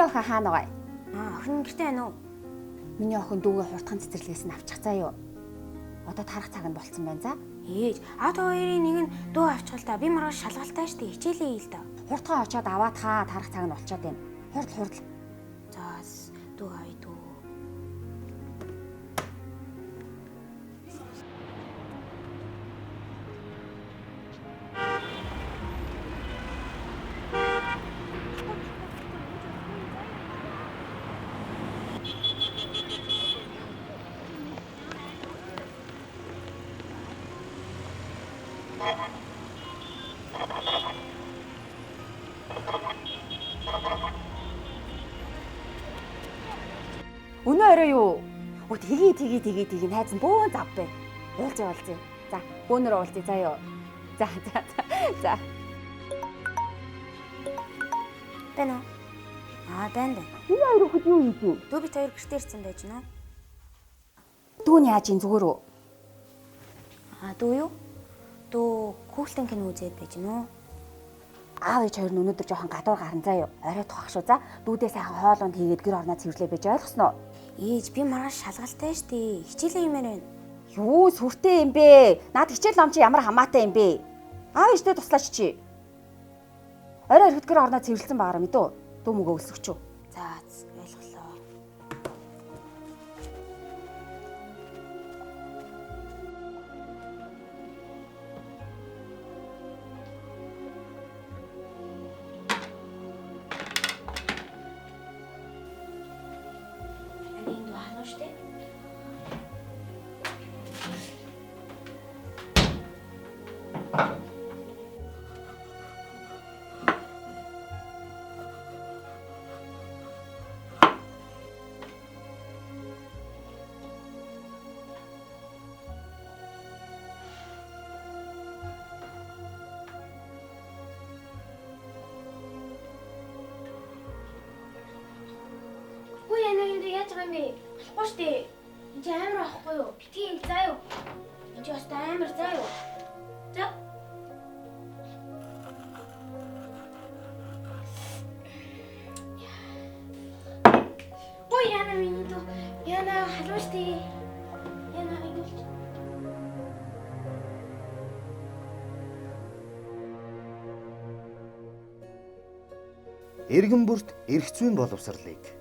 Миний охин хаана байгаа? Охин гэртээ байна уу? Миний охин дүүгээ хурдхан цэцэрлэгээс нь авчих заа юу. Одоо тарах цаг нь болцсон байна за. Ээж, хоёрын нэг нь дүү авчихвал та би маргааш шалгалтай штэ хичээлээ ий л да. Хурдхан очиод аваад тарах цаг нь болчиход байна. Хурдл. За дүү авъя дүү. Өнөө орой юу? Тгий найз нь бөөн зав байна. Уулзъя. За, бөөнөр уулзъя заа юу. За. Бэнэ. Байна. Энэ хоёр хүүхэд юу хийв? Дүү бит хоёр гэртээ ирсэн байж гэнэ. Дүүн яаж ин зүгээр үү? Дүү юу? Дүү хүүхэлтэн кино үзээд байж гэнэ. Аав ээж хоёр нь өнөөдөр жоохон гадуур гарan заа юу. Орой тухах шүү за. Дүүдээ сайхан хоолунд хийгээд гэр орноо цэвэрлээ байж ойлгосноо. Ээж би маргааш шалгалтай штэ. Хичээлээ юмэр байна. Юу сүртэй юм бэ? Наад хичээл ном чи ямар хамаатай юм бэ? Аав ээжтэй туслаач чи. Орой ирэхэд гэр орноо цэвэрлсэн байгаараа мэдөө. Дүү мөгөө өлсөв чүү. За ойлголоо. Энд хаано штэ. Яаж байгаа юм бэ? Болохгүй штэ. Энд амар авахгүй юу? Битгий ингэ заа юу? Энд бас амар заа юу? За. Ой яна миний дүү. Яна халуун штэ. Яна ингэж. Иргэн бүрт эрх зүйн боловсролыг